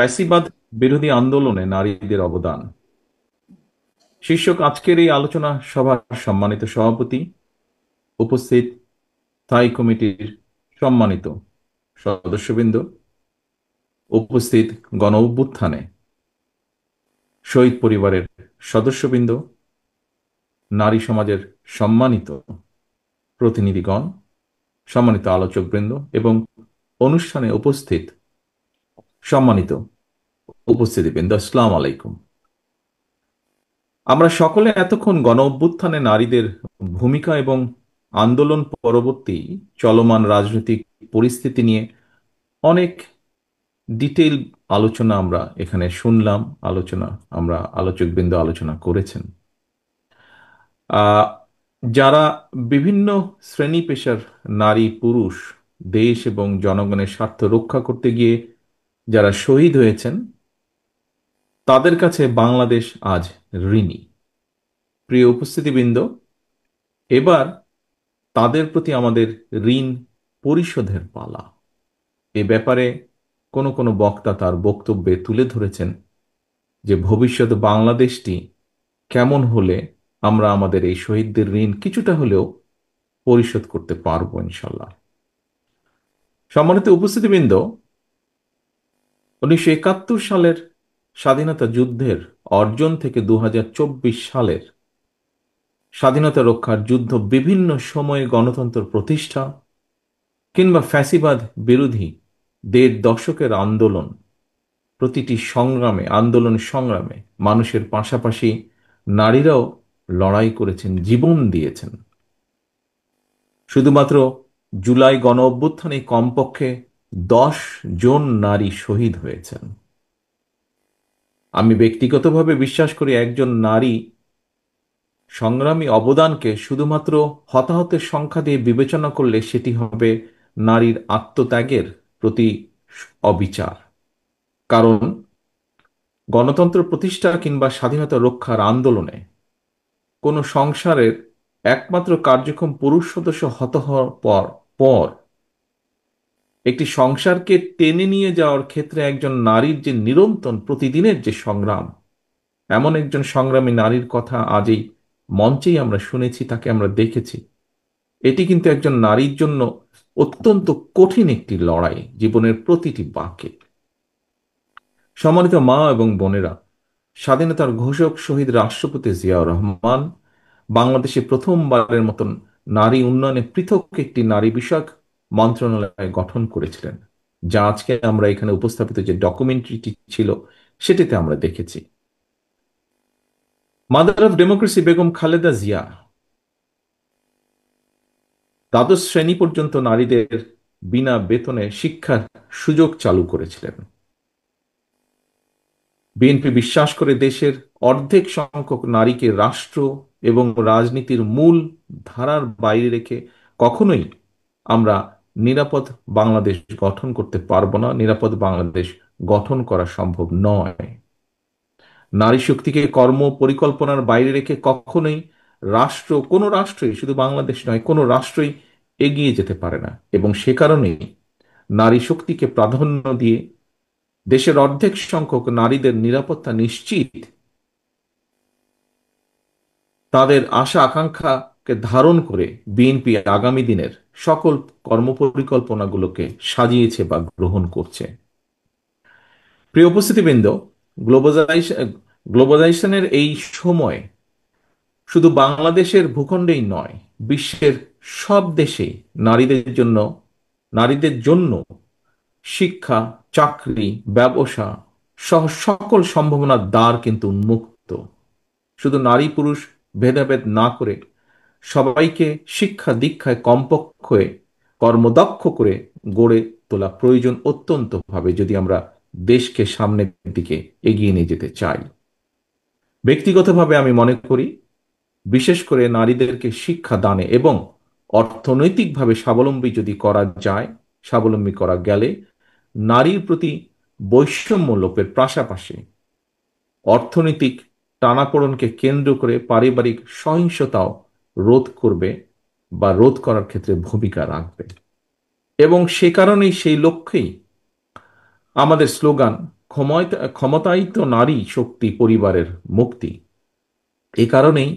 ফ্যাসিবাদ বিরোধী আন্দোলনে নারীদের অবদান শীর্ষক আজকের এই আলোচনা সভার সম্মানিত সভাপতি, উপস্থিত স্থায়ী কমিটির সম্মানিত সদস্যবৃন্দ, উপস্থিত গণ অভ্যুত্থানে শহীদ পরিবারের সদস্যবৃন্দ, নারী সমাজের সম্মানিত প্রতিনিধিগণ, সম্মানিত আলোচকবৃন্দ এবং অনুষ্ঠানে উপস্থিত সম্মানিত উপস্থিতিবৃন্দ, আসসালামু আলাইকুম। আমরা সকলে এতক্ষণ গণ অভ্যুত্থানে নারীদের ভূমিকা এবং আন্দোলন পরবর্তী চলমান রাজনৈতিক পরিস্থিতি নিয়ে অনেক ডিটেইল আলোচনা আমরা এখানে শুনলাম। আমরা আলোচকবৃন্দ আলোচনা করেছেন। আহ, যারা বিভিন্ন শ্রেণী পেশার নারী পুরুষ দেশ এবং জনগণের স্বার্থ রক্ষা করতে গিয়ে যারা শহীদ হয়েছেন, তাদের কাছে বাংলাদেশ আজ ঋণী। প্রিয় উপস্থিতিবৃন্দ, এবার তাদের প্রতি আমাদের ঋণ পরিশোধের পালা। এ ব্যাপারে কোনো কোনো বক্তা তার বক্তব্যে তুলে ধরেছেন যে ভবিষ্যৎ বাংলাদেশটি কেমন হলে আমরা আমাদের এই শহীদদের ঋণ কিছুটা হলেও পরিশোধ করতে পারবো ইনশাল্লাহ। সম্মানিত উপস্থিতিবৃন্দ, 1971 সালের স্বাধীনতা যুদ্ধের অর্জন থেকে 2024 সালের স্বাধীনতা রক্ষার যুদ্ধ, বিভিন্ন সময়ে গণতন্ত্র প্রতিষ্ঠা কিংবা ফ্যাসিবাদ বিরোধী 1.5 দশকের আন্দোলন, প্রতিটি আন্দোলন সংগ্রামে মানুষের পাশাপাশি নারীরাও লড়াই করেছেন, জীবন দিয়েছেন। শুধুমাত্র জুলাই গণ অভ্যুত্থানে কমপক্ষে 10 জন নারী শহীদ হয়েছেন। আমি ব্যক্তিগতভাবে বিশ্বাস করি, একজন নারী সংগ্রামী অবদানকে শুধুমাত্র হতাহতের সংখ্যা দিয়ে বিবেচনা করলে সেটি হবে নারীর আত্মত্যাগের প্রতি অবিচার। কারণ গণতন্ত্র প্রতিষ্ঠা কিংবা স্বাধীনতা রক্ষার আন্দোলনে কোনো সংসারের একমাত্র কার্যক্রম পুরুষ সদস্য হত হওয়ার পর পর একটি সংসারকে টেনে নিয়ে যাওয়ার ক্ষেত্রে একজন নারীর যে নিরন্তর প্রতিদিনের যে সংগ্রাম, এমন একজন সংগ্রামী নারীর কথা আজ এই মঞ্চেই আমরা শুনেছি, তাকে আমরা দেখেছি। এটি কিন্তু একজন নারীর জন্য অত্যন্ত কঠিন একটি লড়াই, জীবনের প্রতিটি বাঁকে। সম্মানিত মা এবং বোনেরা, স্বাধীনতার ঘোষক শহীদ রাষ্ট্রপতি জিয়াউর রহমান বাংলাদেশে প্রথমবারের মতন নারী উন্নয়নে পৃথক একটি নারী বিষয়ক মন্ত্রণালয় গঠন করেছিলেন, যা আজকে আমরা এখানে উপস্থাপিত যে ডকুমেন্টারিটি ছিল সেটিতে আমরা দেখেছি। Mother of democracy Begum Khaleda Zia দ্বাদশ শ্রেণী পর্যন্ত নারীদের বিনা বেতনে শিক্ষার সুযোগ চালু করেছিলেন। বিএনপি বিশ্বাস করে দেশের অর্ধেক সংখ্যক নারীকে রাষ্ট্র এবং রাজনীতির মূল ধারার বাইরে রেখে কখনোই আমরা নিরাপদ বাংলাদেশ গঠন করতে পারবো না, নিরাপদ বাংলাদেশ গঠন করা সম্ভব নয়। নারী শক্তিকে কর্ম পরিকল্পনার বাইরে রেখে কখনোই কোনো রাষ্ট্রই, শুধু বাংলাদেশ নয়, কোনো রাষ্ট্রই এগিয়ে যেতে পারে না। এবং সে কারণেই নারী শক্তিকে প্রাধান্য দিয়ে দেশের অর্ধেক সংখ্যক নারীদের নিরাপত্তা নিশ্চিত, তাদের আশা আকাঙ্ক্ষাকে ধারণ করে বিএনপি আগামী দিনের সকল কর্মপরিকল্পনাগুলোকে সাজিয়েছে বা গ্রহণ করছে। প্রিয় উপস্থিতিবৃন্দ, গ্লোবালাইজেশন গ্লোবালাইজেশনের এই সময় শুধু বাংলাদেশের ভূখণ্ডেই নয়, বিশ্বের সব দেশেই নারীদের জন্য শিক্ষা, চাকরি, ব্যবসা সহ সকল সম্ভাবনার দ্বার কিন্তু উন্মুক্ত। শুধু নারী পুরুষ ভেদাভেদ না করে সবাইকে শিক্ষা দীক্ষায় কমপক্ষে কর্মদক্ষ করে গড়ে তোলা প্রয়োজন অত্যন্ত ভাবে, যদি আমরা দেশকে সামনের দিকে এগিয়ে নিয়ে যেতে চাই। ব্যক্তিগতভাবে আমি মনে করি, বিশেষ করে নারীদেরকে শিক্ষা দানে এবং অর্থনৈতিকভাবে স্বাবলম্বী যদি করা যায়, স্বাবলম্বী করা গেলে নারীর প্রতি বৈষম্য লোপের পাশাপাশি অর্থনৈতিক টানাপোড়েনকে কেন্দ্র করে পারিবারিক সহিংসতাও রোধ করবে বা রোধ করার ক্ষেত্রে ভূমিকা রাখবে। এবং সে কারণেই, সেই লক্ষ্যেই আমাদের স্লোগান ক্ষমতায়িত নারী শক্তি, পরিবারের মুক্তি। এ কারণেই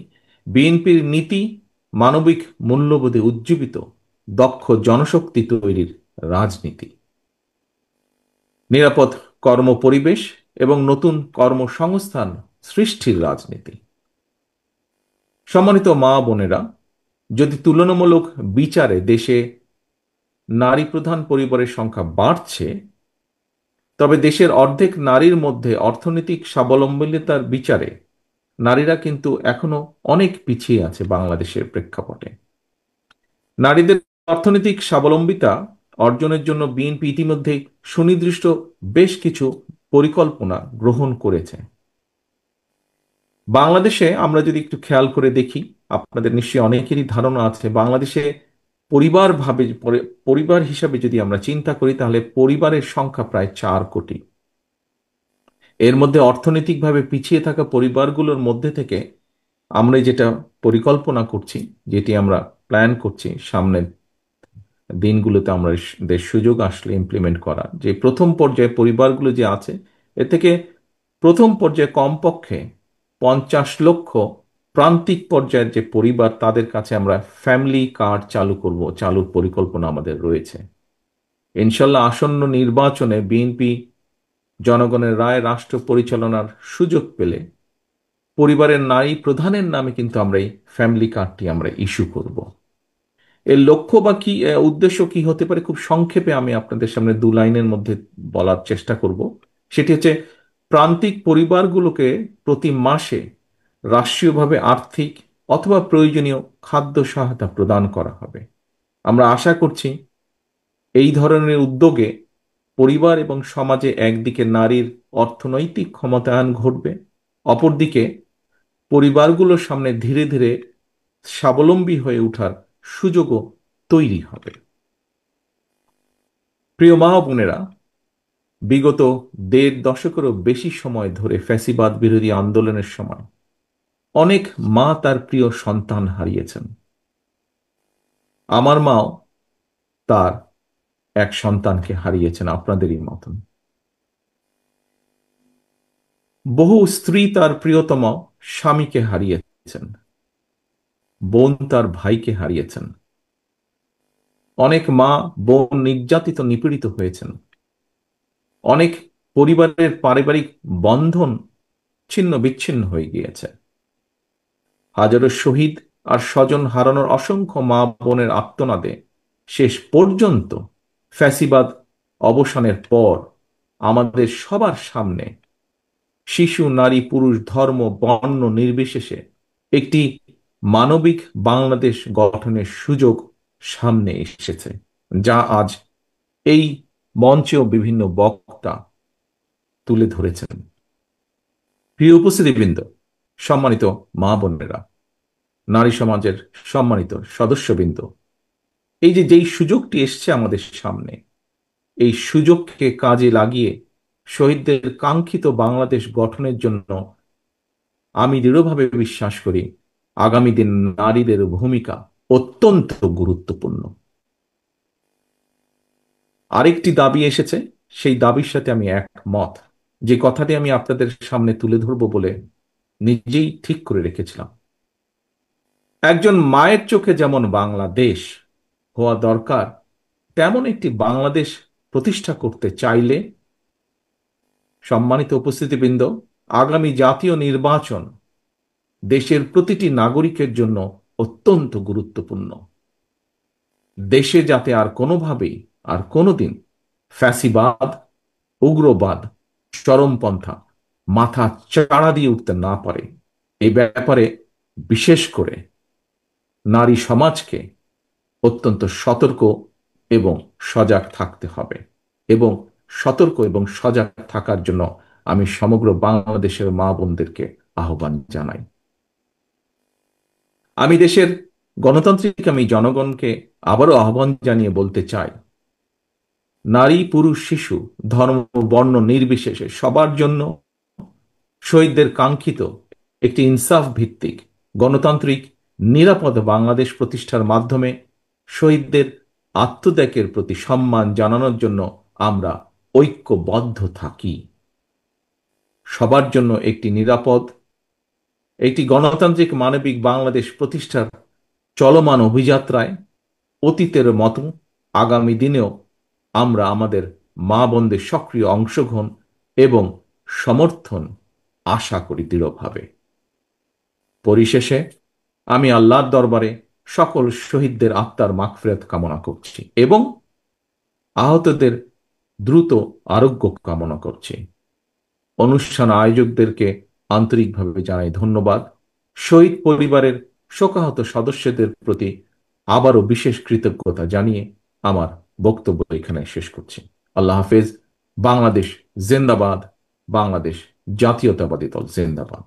বিএনপির নীতি মানবিক মূল্যবোধে উজ্জীবিত, দক্ষ জনশক্তি তৈরির রাজনীতি, নিরাপদ কর্মপরিবেশ এবং নতুন কর্মসংস্থান সৃষ্টির রাজনীতি। সম্মানিত মা বোনেরা, যদি তুলনামূলক বিচারে দেশে নারী প্রধান পরিবারের সংখ্যা বাড়ছে, তবে দেশের অর্ধেক নারীর মধ্যে অর্থনৈতিক স্বাবলম্বিতার বিচারে নারীরা কিন্তু এখনো অনেক পিছিয়ে আছে বাংলাদেশের প্রেক্ষাপটে। নারীদের অর্থনৈতিক স্বাবলম্বিতা অর্জনের জন্য বিএনপি ইতিমধ্যেই সুনির্দিষ্ট বেশ কিছু পরিকল্পনা গ্রহণ করেছে। বাংলাদেশে আমরা যদি একটু খেয়াল করে দেখি, আপনাদের নিশ্চয়ই অনেকেরই ধারণা আছে, বাংলাদেশে পরিবার হিসাবে যদি আমরা চিন্তা করি, তাহলে পরিবারের সংখ্যা প্রায় 4 কোটি। এর মধ্যে অর্থনৈতিকভাবে পিছিয়ে থাকা পরিবারগুলোর মধ্যে থেকে আমরা যেটা পরিকল্পনা করছি, যেটি আমরা প্ল্যান করছি সামনের দিনগুলোতে আমরা দের সুযোগ আসলে ইমপ্লিমেন্ট করা, যে প্রথম পর্যায়ে পরিবারগুলো যে আছে, এ থেকে প্রথম পর্যায়ে কমপক্ষে 50 লক্ষ প্রান্তিক পর্যায়ের যে পরিবার, তাদের কাছে আমরা ফ্যামিলি কার্ড চালুর পরিকল্পনা আমাদের রয়েছে। ইনশাল্লাহ আসন্ন নির্বাচনে বিএনপি জনগণের রায় রাষ্ট্র পরিচালনার সুযোগ পেলে পরিবারের নারী প্রধানের নামে কিন্তু আমরা এই ফ্যামিলি কার্ডটি আমরা ইস্যু করব। এর লক্ষ্য বা কি, উদ্দেশ্য কি হতে পারে, খুব সংক্ষেপে আমি আপনাদের সামনে 2 লাইনের মধ্যে বলার চেষ্টা করব। সেটি হচ্ছে, প্রান্তিক পরিবারগুলোকে প্রতি মাসে রাষ্ট্রীয়ভাবে আর্থিক অথবা প্রয়োজনীয় খাদ্য সহায়তা প্রদান করা হবে। আমরা আশা করছি এই ধরনের উদ্যোগে পরিবার এবং সমাজে একদিকে নারীর অর্থনৈতিক ক্ষমতায়ন ঘটবে, অপরদিকে পরিবারগুলোর সামনে ধীরে ধীরে স্বাবলম্বী হয়ে ওঠার সুযোগও তৈরি হবে। প্রিয় মা ও বোনেরা, বিগত 1.5 দশকেরও বেশি সময় ধরে ফ্যাসিবাদ বিরোধী আন্দোলনের সময় অনেক মা তার প্রিয় সন্তান হারিয়েছেন। আমার মাও তার এক সন্তানকে হারিয়েছেন আপনাদেরই মতন। বহু স্ত্রী তার প্রিয়তম স্বামীকে হারিয়েছেন, বোন তার ভাইকে হারিয়েছেন। অনেক মা বোন নির্যাতিত নিপীড়িত হয়েছেন। অনেক পরিবারের পারিবারিক বন্ধন ছিন্ন বিচ্ছিন্ন হয়ে গিয়েছে। হাজারো শহীদ আর স্বজন হারানোর অসংখ্য মা বোনের আর্তনাদে শেষ পর্যন্ত ফ্যাসিবাদ অবসানের পর আমাদের সবার সামনে শিশু, নারী, পুরুষ, ধর্ম, বর্ণ নির্বিশেষে একটি মানবিক বাংলাদেশ গঠনের সুযোগ সামনে এসেছে, যা আজ এই মঞ্চেও বিভিন্ন বক্তা তুলে ধরেছেন। প্রিয় উপস্থিতিবৃন্দ, সম্মানিত মা বোনেরা, নারী সমাজের সম্মানিত সদস্যবৃন্দ, এই যে যেই সুযোগটি এসছে আমাদের সামনে, এই সুযোগকে কাজে লাগিয়ে শহীদদের কাঙ্ক্ষিত বাংলাদেশ গঠনের জন্য আমি দৃঢ়ভাবে বিশ্বাস করি আগামী দিন নারীদের ভূমিকা অত্যন্ত গুরুত্বপূর্ণ। আরেকটি দাবি এসেছে, সেই দাবির সাথে আমি একমত, যে কথাটি আমি আপনাদের সামনে তুলে ধরব বলে নিজেই ঠিক করে রেখেছিলাম। একজন মায়ের চোখে যেমন বাংলাদেশ হওয়া দরকার, তেমন একটি বাংলাদেশ প্রতিষ্ঠা করতে চাইলে, সম্মানিত উপস্থিতিবৃন্দ, আগামী জাতীয় নির্বাচন দেশের প্রতিটি নাগরিকের জন্য অত্যন্ত গুরুত্বপূর্ণ। দেশে যাতে আর কোনোভাবেই আর কোনোদিন ফ্যাসিবাদ, উগ্রবাদ, চরমপন্থা মাথা চাড়া দিয়ে উঠতে না পারে, এই ব্যাপারে বিশেষ করে নারী সমাজকে অত্যন্ত সতর্ক এবং সজাগ থাকতে হবে। এবং সতর্ক এবং সজাগ থাকার জন্য আমি সমগ্র বাংলাদেশের মা বোনদেরকে আহ্বান জানাই। আমি দেশের গণতান্ত্রিক আমি জনগণকে আবারও আহ্বান জানিয়ে বলতে চাই, নারী, পুরুষ, শিশু, ধর্ম, বর্ণ নির্বিশেষে সবার জন্য শহীদদের কাঙ্ক্ষিত একটি ইনসাফ ভিত্তিক গণতান্ত্রিক নিরাপদ বাংলাদেশ প্রতিষ্ঠার মাধ্যমে শহীদদের আত্মত্যাগের প্রতি সম্মান জানানোর জন্য আমরা ঐক্যবদ্ধ থাকি। সবার জন্য একটি নিরাপদ, একটি গণতান্ত্রিক মানবিক বাংলাদেশ প্রতিষ্ঠার চলমান অভিযাত্রায় অতীতের মতো আগামী দিনেও আমরা আমাদের মা বোনদের সক্রিয় অংশগ্রহণ এবং সমর্থন আশা করি দৃঢ়ভাবে। পরিশেষে আমি আল্লাহর দরবারে সকল শহীদদের আত্মার মাগফিরাত কামনা করছি এবং আহতদের দ্রুত আরোগ্য কামনা করছি। অনুষ্ঠান আয়োজকদেরকে আন্তরিকভাবে জানাই ধন্যবাদ। শহীদ পরিবারের শোকাহত সদস্যদের প্রতি আবারও বিশেষ কৃতজ্ঞতা জানিয়ে আমার বক্তব্য এখানে শেষ করছি। আল্লাহ হাফেজ। বাংলাদেশ জিন্দাবাদ। বাংলাদেশ জাতীয়তাবাদী দল জিন্দাবাদ।